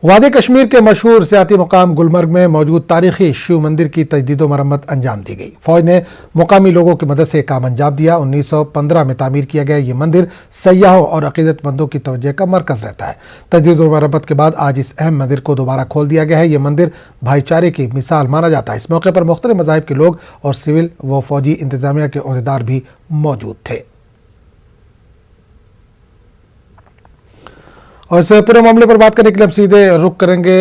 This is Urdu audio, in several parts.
وادی کشمیر کے مشہور سیاحتی مقام گلمرگ میں موجود تاریخی شیو مندر کی تجدید و مرمت انجام دی گئی۔ فوج نے مقامی لوگوں کی مدد سے کام انجام دیا۔ 1915 میں تعمیر کیا گیا یہ مندر سیاحوں اور عقیدت مندوں کی توجہ کا مرکز رہتا ہے۔ تجدید و مرمت کے بعد آج اس اہم مندر کو دوبارہ کھول دیا گیا ہے۔ یہ مندر بھائی چارے کی مثال مانا جاتا ہے۔ اس موقع پر مختلف مذاہب کے لوگ اور سول و فوجی انتظامیہ کے عہدیدار بھی موجود تھے۔ اور اس پورے معاملے پر بات کرنے کے لیے ہم سیدھے رخ کریں گے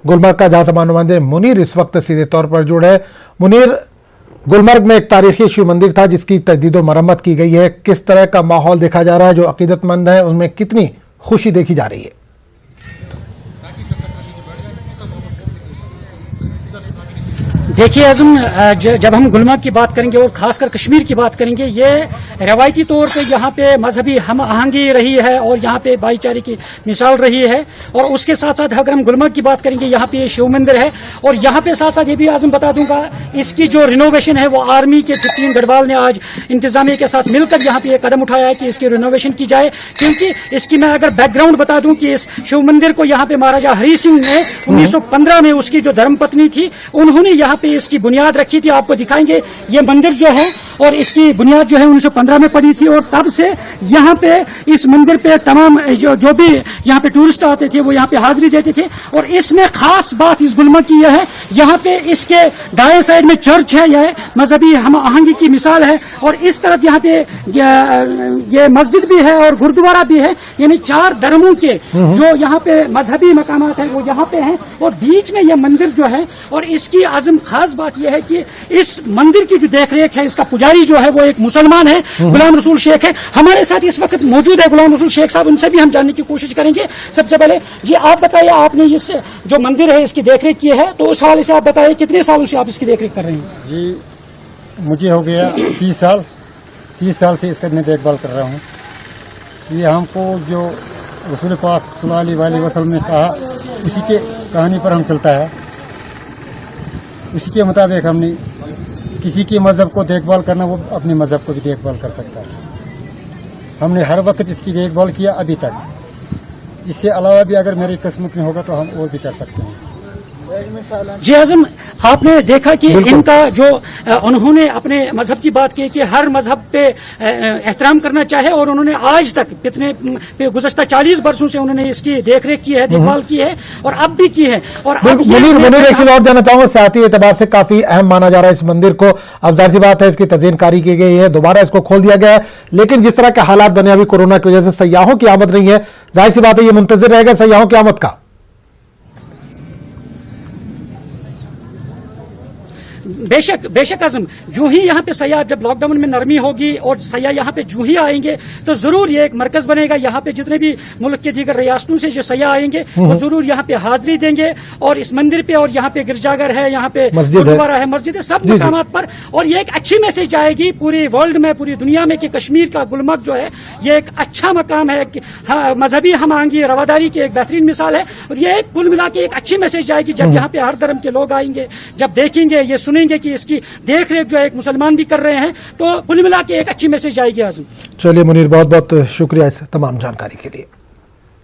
گلمرگ کا، جہاں سے نمائندے منیر اس وقت سیدھے طور پر جڑے ہیں۔ منیر، گلمرگ میں ایک تاریخی شیو مندر تھا جس کی تجدید و مرمت کی گئی ہے، کس طرح کا ماحول دیکھا جا رہا ہے؟ جو عقیدت مند ہیں ان میں کتنی خوشی دیکھی جا رہی ہے؟ دیکھیے اعظم، جب ہم گلمرگ کی بات کریں گے اور خاص کر کشمیر کی بات کریں گے، یہ روایتی طور پہ یہاں پہ مذہبی ہم آہنگی رہی ہے اور یہاں پہ بھائی چارے کی مثال رہی ہے۔ اور اس کے ساتھ ساتھ اگر ہم گلمرگ کی بات کریں گے، یہاں پہ یہ شیو مندر ہے، اور یہاں پہ ساتھ ساتھ یہ بھی اعظم بتا دوں گا، اس کی جو رینوویشن ہے وہ آرمی کے 15 گڑھوال نے آج انتظامیہ کے ساتھ مل کر یہاں پہ یہ قدم اٹھایا ہے کہ اس کی رینوویشن کی جائے، کیونکہ اس کی میں اگر بیک گراؤنڈ بتا دوں کہ اس شیو مندر کو یہاں پہ مہاراجہ ہری سنگھ نے 1915 میں اس کی جو دھرم پتنی تھی انہوں نے یہاں پہ اس کی بنیاد رکھی تھی۔ آپ کو دکھائیں گے یہ مندر جو ہے، اور اس کی بنیاد جو ہے 1915 میں پڑی تھی، اور تب سے یہاں پہ اس مندر پہ تمام جو بھی یہاں پہ ٹورسٹ آتے تھے وہ یہاں پہ حاضری دیتے تھے۔ اور اس میں خاص بات اس گلمرگ کی یہ ہے، یہاں پہ اس کے دائیں سائڈ میں چرچ ہے، یہ مذہبی ہم آہنگی کی مثال ہے، اور اس طرف یہاں پہ یہ مسجد بھی ہے اور گردوارہ بھی ہے، یعنی 4 دھرموں کے جو یہاں پہ مذہبی مقامات ہیں وہ یہاں پہ ہیں، اور بیچ میں یہ مندر جو ہے۔ اور اس کی عظم خاص بات یہ ہے کہ اس مندر کی جو دیکھ ریکھ ہے، اس کا پجاری جو ہے وہ ایک مسلمان ہے، غلام رسول شیخ ہے۔ ہمارے ساتھ اس وقت موجود ہے غلام رسول شیخ صاحب، ان سے بھی ہم جاننے کی کوشش کریں گے۔ سب سے پہلے جی آپ بتائیے، آپ نے اس جو مندر ہے اس کی دیکھ ریکھ کی ہے، تو اس حوالے سے آپ بتائیے کتنے سالوں سے آپ اس کی دیکھ ریکھ کر رہے ہیں؟ جی مجھے ہو گیا 30 سال سے اس کا میں دیکھ بھال کر رہا ہوں۔ یہ ہم کو جو رسول پاک صلی اللہ علیہ وسلم نے کہا، اسی کے کہانی پر ہم چلتا ہے، اسی کے مطابق ہم نے کسی کے مذہب کو دیکھ بھال کرنا، وہ اپنے مذہب کو بھی دیکھ بھال کر سکتا ہے۔ ہم نے ہر وقت اس کی دیکھ بھال کیا ابھی تک، اس سے علاوہ بھی اگر میری قسمت میں ہوگا تو ہم اور بھی کر سکتے ہیں۔ جی اعظم، آپ نے دیکھا کہ ان کا جو انہوں نے اپنے مذہب کی بات کی کہ ہر مذہب پہ احترام کرنا چاہے، اور انہوں نے آج تک کتنے گزشتہ 40 برسوں سے انہوں نے اس کی دیکھ ریکھ کی ہے، دیکھ بھال کی ہے، اور اب بھی کی ہے۔ اور اب منیر ایک چیز اور جاننا چاہوں گا، سیاحتی اعتبار سے کافی اہم مانا جا رہا ہے اس مندر کو۔ اب ظاہر سی بات ہے اس کی تزئین کاری کی گئی ہے، دوبارہ اس کو کھول دیا گیا ہے، لیکن جس طرح کے حالات بنے ابھی کورونا کی وجہ سے سیاحوں کی آمد نہیں ہے، ظاہر سی بات ہے یہ منتظر رہے گا سیاحوں کی آمد کا۔ بے شک اعظم، جو ہی یہاں پہ سیاح، جب لاک ڈاؤن میں نرمی ہوگی اور سیاح یہاں پہ جو ہی آئیں گے تو ضرور یہ ایک مرکز بنے گا۔ یہاں پہ جتنے بھی ملک کے دیگر ریاستوں سے جو سیاح آئیں گے وہ ضرور یہاں پہ حاضری دیں گے، اور اس مندر پہ، اور یہاں پہ گرجا گھر ہے، یہاں پہ گردوارہ ہے، مسجد ہے، سب مقامات پر۔ اور یہ ایک اچھی میسج جائے گی پوری ورلڈ میں، پوری دنیا میں، کہ کشمیر کا گلمرگ جو ہے یہ ایک اچھا مقام ہے، مذہبی ہم آہنگی رواداری کی ایک بہترین مثال ہے۔ اور یہ ایک کل ملا کے ایک اچھی میسج جائے گی جب یہاں پہ ہر دھرم کے لوگ آئیں گے، جب دیکھیں گے، یہ سنیں گے کہ اس کی دیکھ ریکھ جو ایک مسلمان بھی کر رہے ہیں، تو کل ملا کے ایک اچھی میسج آئے گی اعظم۔ چلیے منیر، بہت بہت شکریہ اس تمام جانکاری کے لیے۔